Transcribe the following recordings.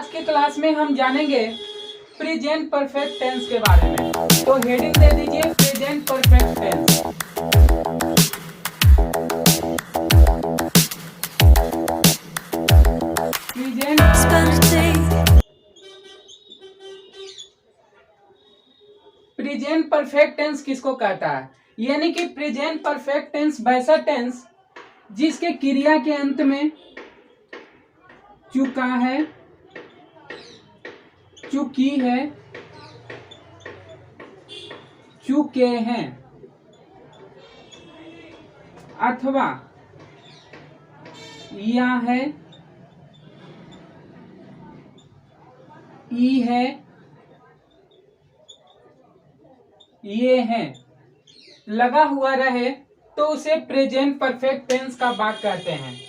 आज के क्लास में हम जानेंगे प्रेजेंट परफेक्ट टेंस के बारे में। तो हेडिंग दे दीजिए present perfect tense. Present perfect tense किसको कहता है? यानी कि प्रेजेंट परफेक्ट टेंस वैसा टेंस जिसके क्रिया के अंत में चुका है, चुकी है, चुके हैं अथवा या है, ई है, ये है लगा हुआ रहे तो उसे प्रेजेंट परफेक्ट टेंस का भाग कहते हैं।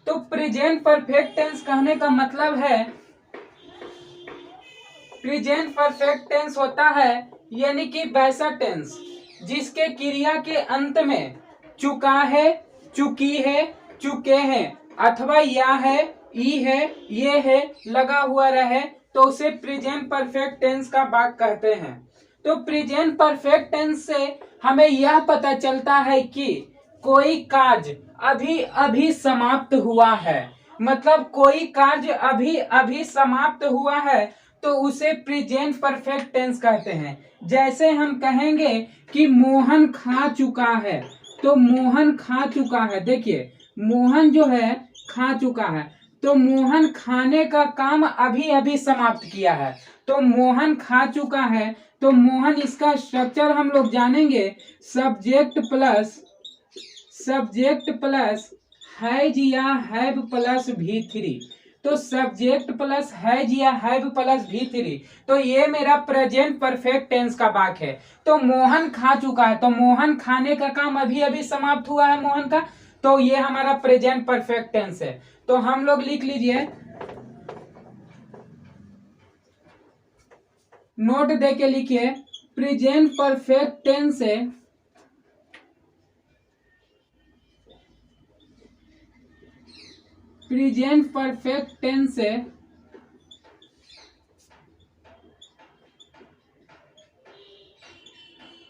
तो प्रेजेंट परफेक्ट टेंस कहने का मतलब है, प्रेजेंट परफेक्ट टेंस होता है यानी कि वैसा टेंस जिसके क्रिया के अंत में चुका है, चुकी है, चुके हैं अथवा या है, ई है, ये है लगा हुआ रहे तो उसे प्रेजेंट परफेक्ट टेंस का भाग कहते हैं। तो प्रेजेंट परफेक्ट टेंस से हमें यह पता चलता है कि कोई कार्य अभी अभी समाप्त हुआ है, मतलब कोई कार्य अभी अभी समाप्त हुआ है तो उसे प्रेजेंट परफेक्ट टेंस कहते हैं। जैसे हम कहेंगे कि मोहन खा चुका है, तो मोहन खा चुका है, देखिए मोहन जो है खा चुका है, तो मोहन खाने का काम अभी अभी समाप्त किया है, तो मोहन खा चुका है। तो मोहन, इसका स्ट्रक्चर हम लोग जानेंगे, सब्जेक्ट प्लस हैज या हैव प्लस V3। तो सब्जेक्ट प्लस हैज या हैव प्लस V3, तो ये मेरा प्रेजेंट परफेक्ट टेंस का भाग है। तो मोहन खा चुका है, तो मोहन खाने का काम अभी अभी समाप्त हुआ है मोहन का, तो ये हमारा प्रेजेंट परफेक्ट टेंस है। तो हम लोग लिख लीजिए, नोट दे के लिखिए, प्रेजेंट परफेक्ट टेंस है प्रेजेंट परफेक्ट टेंस से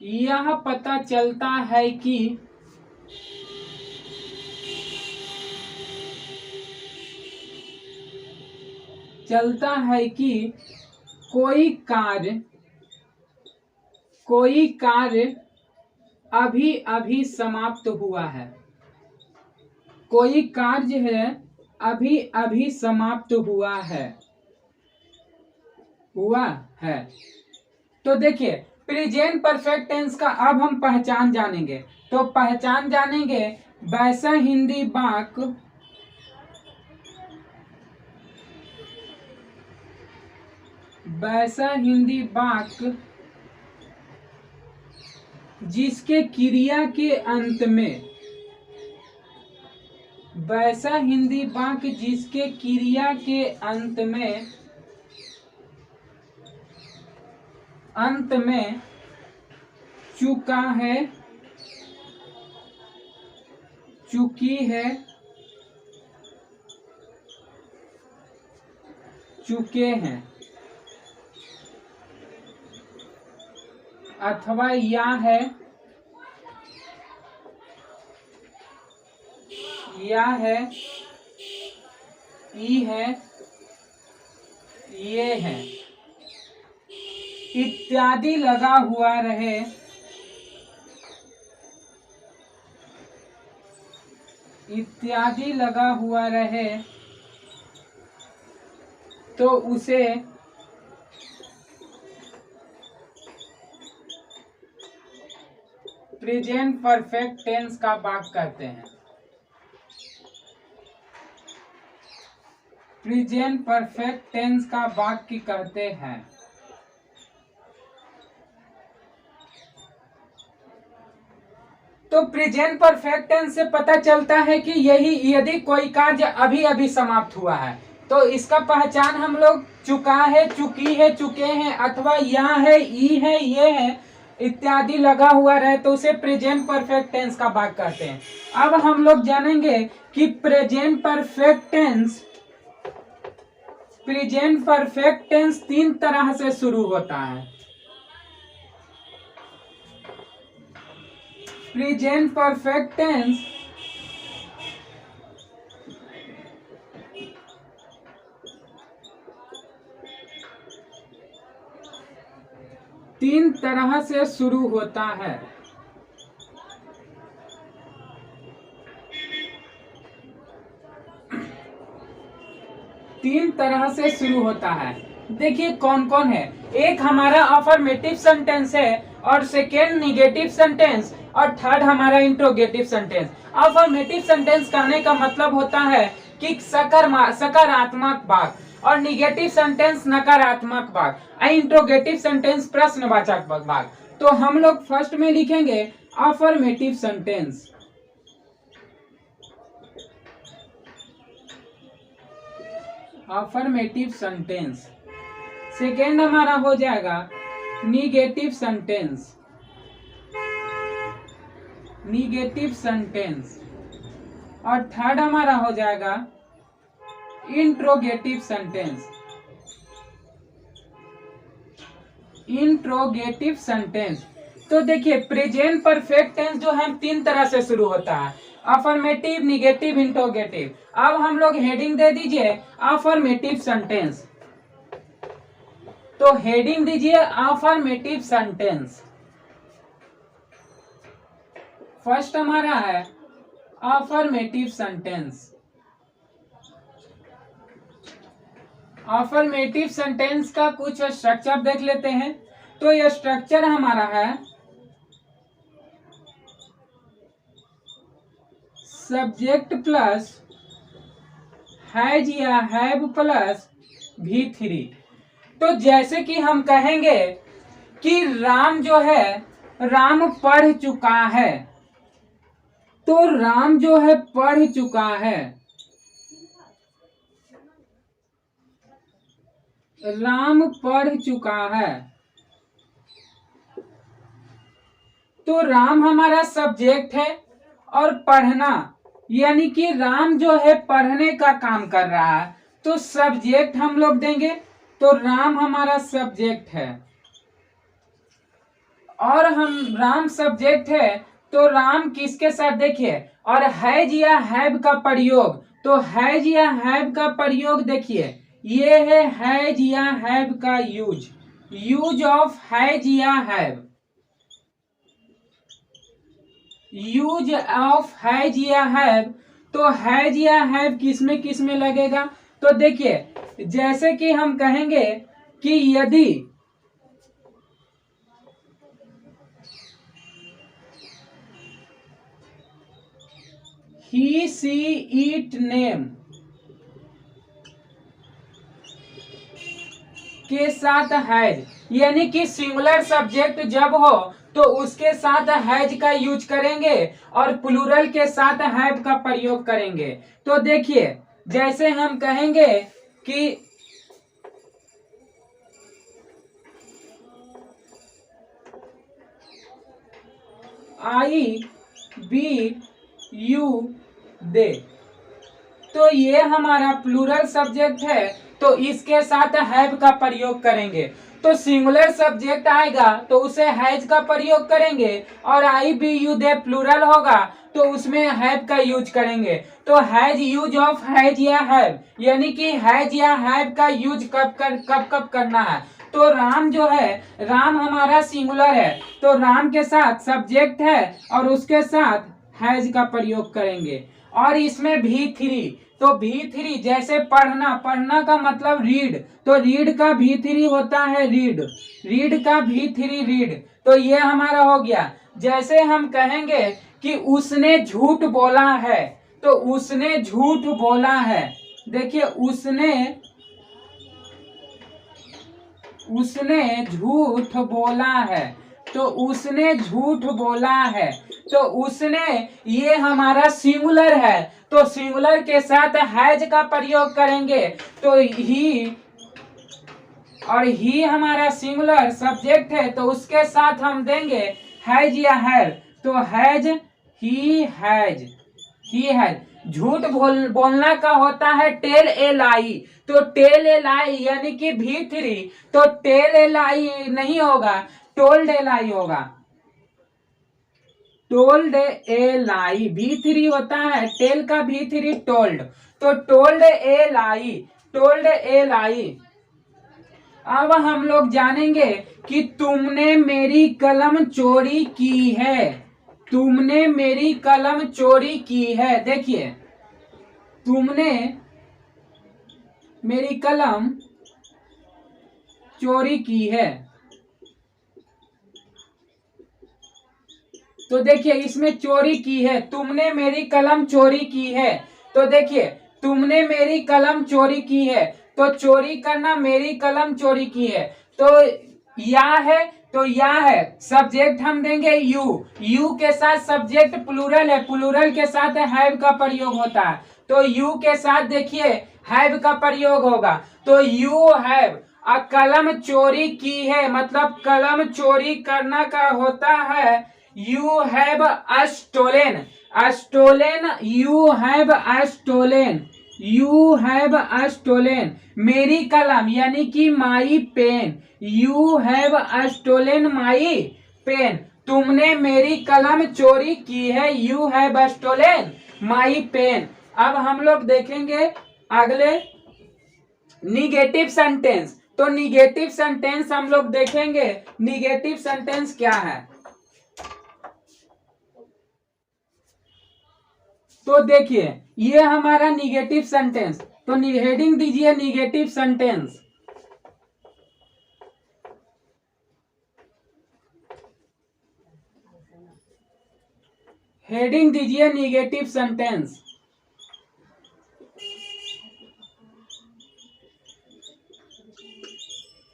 यह पता चलता है कि कोई कार्य अभी अभी समाप्त हुआ है, कोई कार्य है अभी अभी समाप्त हुआ है। तो देखिए प्रेजेंट परफेक्ट टेंस का अब हम पहचान जानेंगे। तो पहचान जानेंगे, वैसा हिंदी वाक्य जिसके क्रिया के अंत में, वैसा हिंदी वाक्य जिसके क्रिया के अंत में चुका है, चुकी है, चुके हैं अथवा या है, ई है, ये है इत्यादि लगा हुआ रहे तो उसे प्रेजेंट परफेक्ट टेंस का भाग कहते हैं। प्रेजेंट परफेक्ट टेंस का वाक्य कहते हैं। तो प्रेजेंट परफेक्ट टेंस से पता चलता है कि यदि कोई कार्य अभी अभी समाप्त हुआ है तो इसका पहचान हम लोग चुका है, चुकी है, चुके हैं अथवा या है, ई है, ये है इत्यादि लगा हुआ रहे तो उसे प्रेजेंट परफेक्ट टेंस का भाग कहते हैं। अब हम लोग जानेंगे कि present perfect tense present perfect tense 3 तरह से शुरू होता है। प्रेजेंट परफेक्ट टेंस तीन तरह से शुरू होता है। तीन तरह से शुरू होता है। देखिए कौन कौन है। एक हमारा अफर्मेटिव सेंटेंस है, और सेकेंड निगेटिव सेंटेंस, और थर्ड हमारा इंट्रोगेटिव सेंटेंस। अफर्मेटिव सेंटेंस कहने का मतलब होता है कि सकारात्मक वाक्य, और निगेटिव सेंटेंस नकारात्मक वाक्य, इंट्रोगेटिव सेंटेंस प्रश्नवाचक वाक्य। तो हम लोग फर्स्ट में लिखेंगे affirmative sentence. Affirmative sentence. Second हमारा हो जाएगा निगेटिव सेंटेंस। Negative sentence. और थर्ड हमारा हो जाएगा इंट्रोगेटिव सेंटेंस। Interrogative sentence. तो देखिए प्रेजेंट परफेक्ट टेंस जो है 3 तरह से शुरू होता है, अफर्मेटिव, निगेटिव, इंट्रोगेटिव। अब हम लोग हेडिंग दे दीजिए अफर्मेटिव सेंटेंस। तो हेडिंग दीजिए अफर्मेटिव सेंटेंस। फर्स्ट हमारा है अफर्मेटिव सेंटेंस। अफर्मेटिव सेंटेंस का कुछ स्ट्रक्चर देख लेते हैं। तो यह स्ट्रक्चर हमारा है सब्जेक्ट प्लस हैज या हैव प्लस V3। तो जैसे कि हम कहेंगे कि राम जो है, राम पढ़ चुका है, तो राम जो है पढ़ चुका है। राम पढ़ चुका है। तो राम हमारा सब्जेक्ट है, और पढ़ना यानी कि राम जो है पढ़ने का काम कर रहा है, तो सब्जेक्ट हम लोग देंगे। तो राम हमारा सब्जेक्ट है, और हम राम सब्जेक्ट है, तो राम किसके साथ देखिए, और हैज या हैव का प्रयोग। तो हैज या हैव का प्रयोग देखिए, ये है हैज या हैव का यूज। यूज ऑफ हैज या हैव। यूज ऑफ हैज या हैव। तो हैज या हैव किस में लगेगा। तो देखिए जैसे कि हम कहेंगे कि यदि he she it name के साथ हैज, यानी कि सिंगुलर सब्जेक्ट जब हो तो उसके साथ हैज का यूज करेंगे, और प्लूरल के साथ हैव का प्रयोग करेंगे। तो देखिए जैसे हम कहेंगे कि आई बी यू दे, तो ये हमारा प्लूरल सब्जेक्ट है, तो इसके साथ हैव का प्रयोग करेंगे। तो सिंगुलर सब्जेक्ट आएगा तो उसे हैज का प्रयोग करेंगे, और आई बी यू दे प्लूरल होगा तो उसमें हैव का यूज करेंगे। तो हैज यूज ऑफ हैज या हैव, यानी कि हैज या हैव का यूज कब करना है। तो राम जो है, राम हमारा सिंगुलर है, तो राम के साथ सब्जेक्ट है और उसके साथ हैज का प्रयोग करेंगे। और इसमें V3, तो V3 जैसे पढ़ना, पढ़ना का मतलब रीड, तो रीड का V3 होता है रीड। रीड का V3 रीड। तो ये हमारा हो गया। जैसे हम कहेंगे कि उसने झूठ बोला है, तो उसने झूठ बोला है। देखिए उसने झूठ बोला है, तो उसने झूठ बोला है। तो उसने ये हमारा सिंगुलर है, तो सिंगुलर के साथ हैज का प्रयोग करेंगे। तो ही, और ही हमारा सिंगुलर सब्जेक्ट है, तो उसके साथ हम देंगे हैज या हैव। तो has, he has, he has. बोलना का होता है टेल ए लाई। तो टेल ए लाई यानी कि V3, तो टेल ए लाई नहीं होगा, टोल्ड ए लाई होगा। टोल्ड ए लाई V3 होता है, टेल का V3 टोल्ड, तो टोल्ड ए लाई, टोल्ड ए लाई। अब हम लोग जानेंगे कि तुमने मेरी कलम चोरी की है। तुमने मेरी कलम चोरी की है। देखिए, तुमने मेरी कलम चोरी की है। तो देखिए, इसमें चोरी की है, तुमने मेरी कलम चोरी की है। तो देखिए, तुमने मेरी कलम चोरी की है, तो चोरी करना, मेरी कलम चोरी की है, तो या है, तो या है। सब्जेक्ट हम देंगे यू, यू के साथ सब्जेक्ट प्लूरल है, प्लूरल के साथ हैव का प्रयोग होता है, तो यू के साथ देखिए हैव का प्रयोग होगा। तो यू हैव अ कलम चोरी की है, मतलब कलम चोरी करना का होता है you have a stolen, a stolen, you have a stolen, you have a stolen. मेरी कलम यानी कि my pen, you have a stolen my pen. तुमने मेरी कलम चोरी की है, you have a stolen my pen. अब हम लोग देखेंगे अगले निगेटिव सेंटेंस। तो निगेटिव सेंटेंस हम लोग देखेंगे, निगेटिव सेंटेंस क्या है। तो देखिए, ये हमारा निगेटिव सेंटेंस, तो हेडिंग दीजिए निगेटिव सेंटेंस। हेडिंग दीजिए निगेटिव सेंटेंस।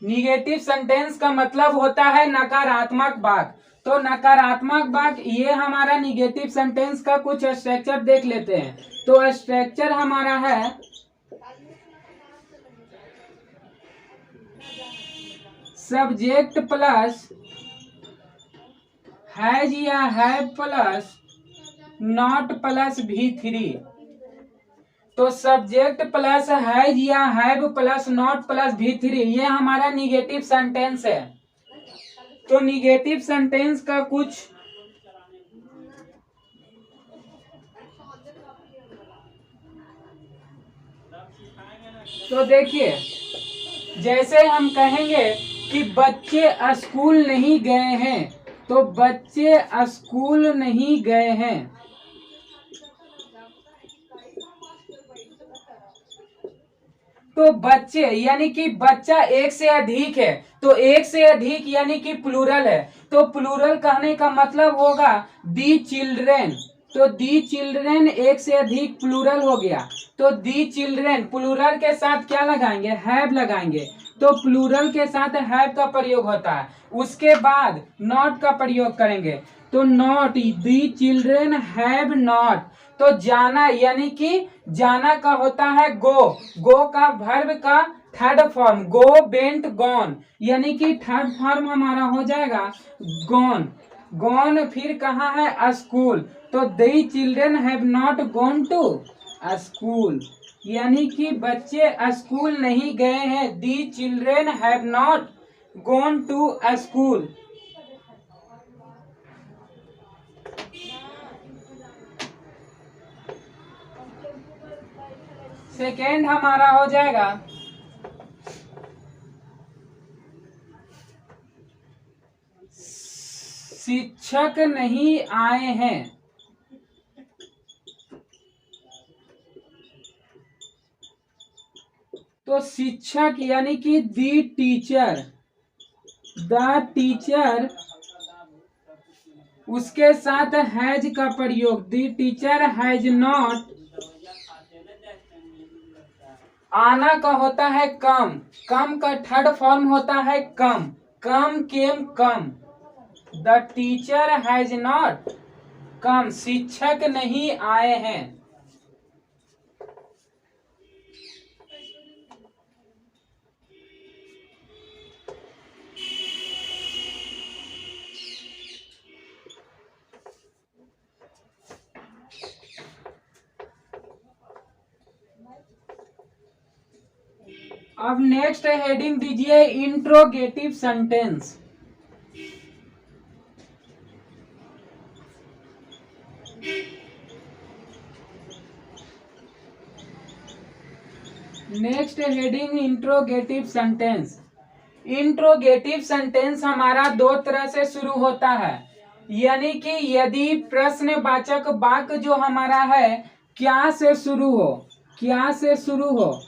निगेटिव सेंटेंस का मतलब होता है नकारात्मक वाक्य। तो नकारात्मक वाक्य, ये हमारा निगेटिव सेंटेंस का कुछ स्ट्रक्चर देख लेते हैं। तो स्ट्रक्चर हमारा है सब्जेक्ट प्लस हैज या have plus not plus V3। तो सब्जेक्ट प्लस हैज या have plus not plus V3, ये हमारा निगेटिव सेंटेंस है। तो निगेटिव सेंटेंस का कुछ तो देखिए, जैसे हम कहेंगे कि बच्चे स्कूल नहीं गए हैं, तो बच्चे स्कूल नहीं गए हैं। तो बच्चे यानी कि बच्चा एक से अधिक है, तो एक से अधिक यानी कि प्लूरल है, तो प्लूरल कहने का मतलब होगा दी चिल्ड्रेन। तो दी चिल्ड्रेन एक से अधिक प्लूरल हो गया। तो दी चिल्ड्रेन प्लूरल के साथ क्या लगाएंगे, हैव लगाएंगे। तो प्लूरल के साथ हैव का प्रयोग होता है, उसके बाद नॉट का प्रयोग करेंगे। तो not, the children have not. तो जाना यानी कि जाना का होता है गो, गो का वर्ब का थर्ड फॉर्म, गो बेंट गॉन, यानी कि थर्ड फॉर्म हमारा हो जाएगा गॉन। गॉन फिर कहाँ है, स्कूल। तो the children have not gone to school, यानी कि बच्चे स्कूल नहीं गए हैं। The children have not gone to school. Second हमारा हो जाएगा शिक्षक नहीं आए हैं। तो शिक्षक यानी कि दी टीचर, द टीचर, उसके साथ हैज का प्रयोग, दी टीचर हैज नॉट। आना का होता है कम, कम का थर्ड फॉर्म होता है come, come came come. The teacher has not come, शिक्षक नहीं आए हैं। अब नेक्स्ट हेडिंग दीजिए interrogative sentence. Next heading interrogative sentence. Interrogative sentence हमारा दो तरह से शुरू होता है, यानी कि यदि प्रश्नवाचक वाक्य जो हमारा है क्या से शुरू हो, क्या से शुरू हो,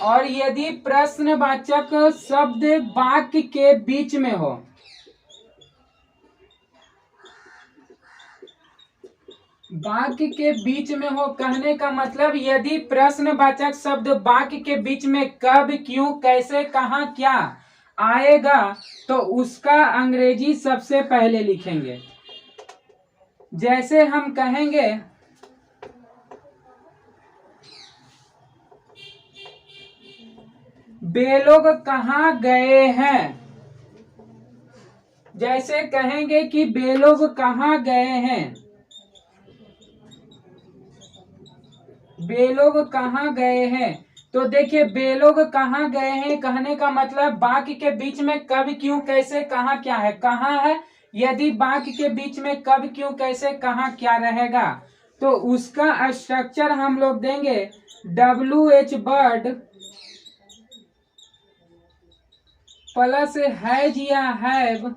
और यदि प्रश्नवाचक शब्द वाक्य के बीच में हो। वाक्य के बीच में हो कहने का मतलब यदि प्रश्नवाचक शब्द वाक्य के बीच में कब, क्यों, कैसे, कहाँ, क्या आएगा तो उसका अंग्रेजी सबसे पहले लिखेंगे। जैसे हम कहेंगे वे लोग कहाँ गए हैं, जैसे कहेंगे कि वे लोग कहाँ गए हैं, वे लोग कहाँ गए हैं। तो देखिए वे लोग कहाँ गए हैं कहने का मतलब वाक्य के बीच में कब, क्यों, कैसे, कहाँ, क्या है, कहाँ है। यदि वाक्य के बीच में कब, क्यों, कैसे, कहाँ, क्या रहेगा तो उसका स्ट्रक्चर हम लोग देंगे WH वर्ड प्लस हैज या have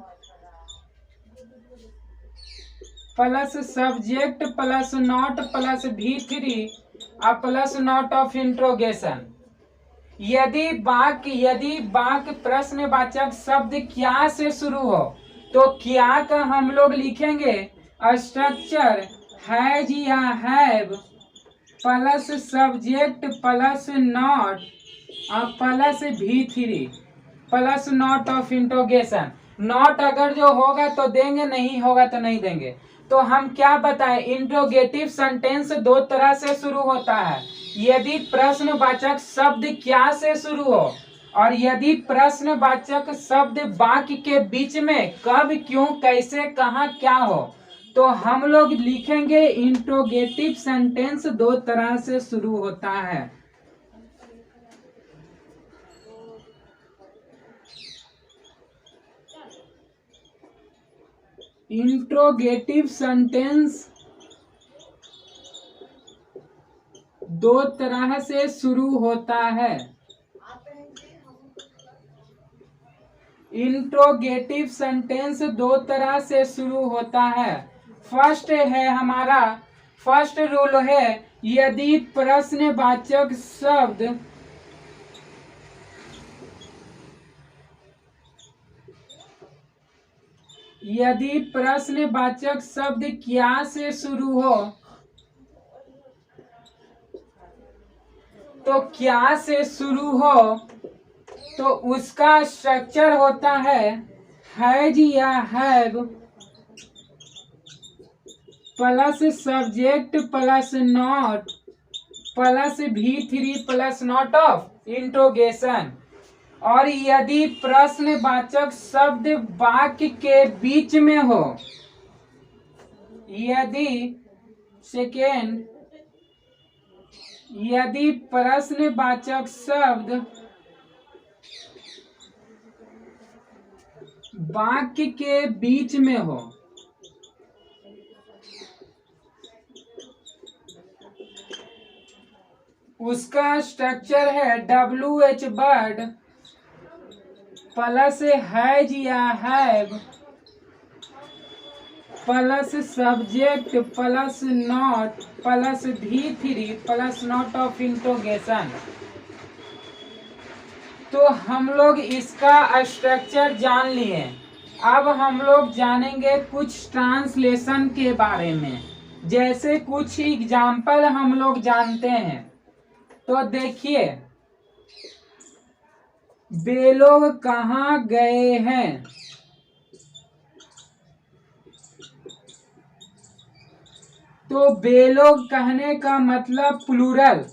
plus subject plus not plus V3 और प्लस नॉट ऑफ इंट्रोगेशन। यदि वाक्य प्रश्नवाचक शब्द क्या से शुरू हो तो क्या का हम लोग लिखेंगे स्ट्रक्चर हैज या have plus subject plus not और plus V3 plus not of interrogation. Not अगर जो होगा तो देंगे, नहीं होगा तो नहीं देंगे। तो हम क्या बताएं, इंट्रोगेटिव सेंटेंस दो तरह से शुरू होता है, यदि प्रश्नवाचक शब्द क्या से शुरू हो और यदि प्रश्नवाचक शब्द वाक्य के बीच में कब, क्यों, कैसे, कहाँ, क्या हो तो हम लोग लिखेंगे इंट्रोगेटिव सेंटेंस दो तरह से शुरू होता है। इंट्रोगेटिव सेंटेंस दो तरह से शुरू होता है। इंट्रोगेटिव सेंटेंस दो तरह से शुरू होता है। फर्स्ट है हमारा, फर्स्ट रूल है यदि प्रश्नवाचक शब्द क्या से शुरू हो तो क्या से शुरू हो तो उसका स्ट्रक्चर होता है हैज या have plus subject plus not plus V3 plus not of interrogation. और यदि प्रश्नवाचक शब्द वाक्य के बीच में हो, यदि प्रश्नवाचक शब्द वाक्य के बीच में हो उसका स्ट्रक्चर है WH वर्ड प्लस हैज या have plus subject plus not plus V3 plus not of interrogation. तो हम लोग इसका स्ट्रक्चर जान लिए। अब हम लोग जानेंगे कुछ ट्रांसलेशन के बारे में, जैसे कुछ एग्जाम्पल हम लोग जानते हैं। तो देखिए वे लोग कहाँ गए हैं, तो वे लोग कहने का मतलब प्लूरल।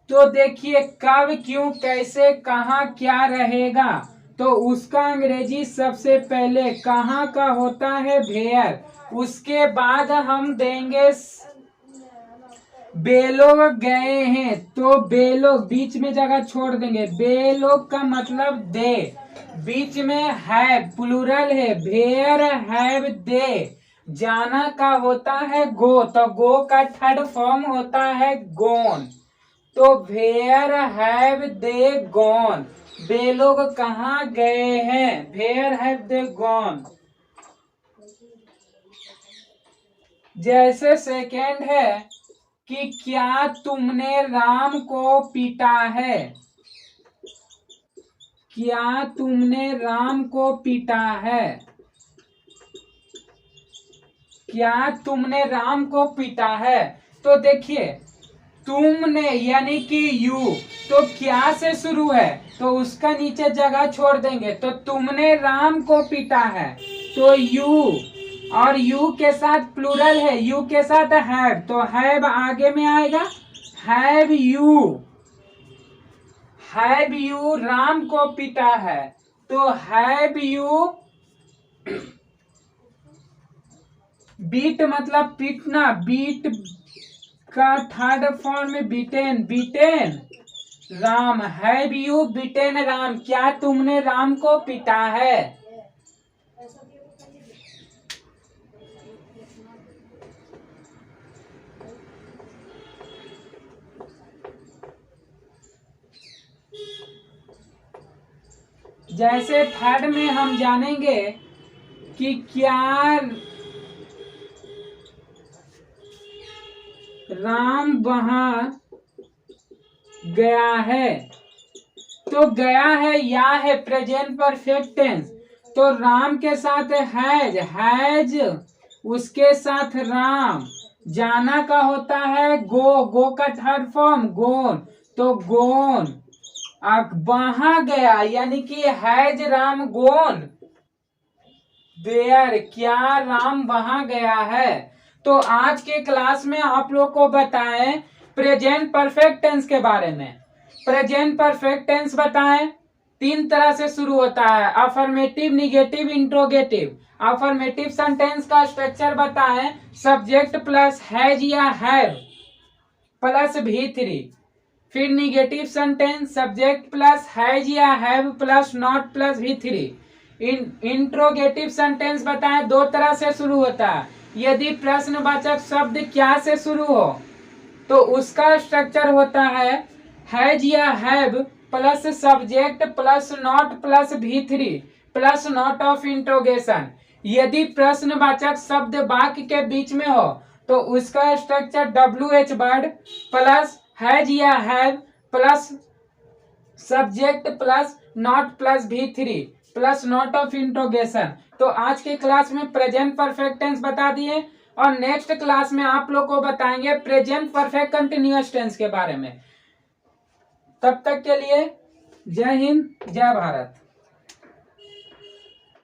तो देखिए कब, क्यों, कैसे, कहाँ, क्या रहेगा तो उसका अंग्रेजी सबसे पहले कहाँ का होता है वेयर, उसके बाद हम देंगे बे लोग गए हैं, तो बे लोग बीच में जगह छोड़ देंगे। बे लोग का मतलब दे, बीच में है प्लूरल है, भेयर हैव दे। जाना का होता है गो, तो गो का थर्ड फॉर्म होता है गोन। तो वेयर हैव दे गॉन, वे लोग कहाँ गए हैं, वेयर हैव दे गॉन। जैसे सेकेंड है कि क्या तुमने राम को पीटा है, क्या तुमने राम को पीटा है, क्या तुमने राम को पीटा है। तो देखिए तुमने यानी कि यू, तो क्या से शुरू है तो उसका नीचे जगह छोड़ देंगे। तो तुमने राम को पीटा है, तो यू, और यू के साथ प्लूरल है, यू के साथ हैव, तो हैव आगे में आएगा। हैव यू राम को पीटा है, तो हैव यू, बीट मतलब पीटना, बीट का थर्ड फॉर्म में beaten, beaten Ram. Have you beaten Ram, क्या तुमने राम को पीटा है। जैसे थर्ड में हम जानेंगे कि क्या राम वहां गया है, तो गया है या है प्रेजेंट परफेक्ट टेंस, तो राम के साथ हैज उसके साथ राम। जाना का होता है गो, गो का थर्ड फॉर्म गोन, तो गोन। वहां गया यानी कि हैज राम गोन देयर, क्या राम वहां गया है। तो आज के क्लास में आप लोग को बताएं प्रेजेंट परफेक्ट टेंस के बारे में। प्रेजेंट परफेक्ट टेंस बताएं, तीन तरह से शुरू होता है, affirmative, negative, interrogative. Affirmative sentence का स्ट्रक्चर बताएं, सब्जेक्ट प्लस हैज या हैव प्लस V3। फिर negative sentence, subject plus has या have plus not plus V3। Interrogative sentence बताएं, दो तरह से शुरू होता है, यदि प्रश्नवाचक शब्द क्या से शुरू हो तो उसका स्ट्रक्चर होता है हैज या have plus subject plus not plus V3 plus not of interrogation. यदि प्रश्नवाचक शब्द वाक्य के बीच में हो तो उसका structure WH word plus has या have plus subject plus not plus V3 plus not of interrogation. तो आज के क्लास में प्रेजेंट परफेक्ट टेंस बता दिए, और नेक्स्ट क्लास में आप लोग को बताएंगे प्रेजेंट परफेक्ट कंटिन्यूअस टेंस के बारे में। तब तक के लिए जय हिंद, जय भारत।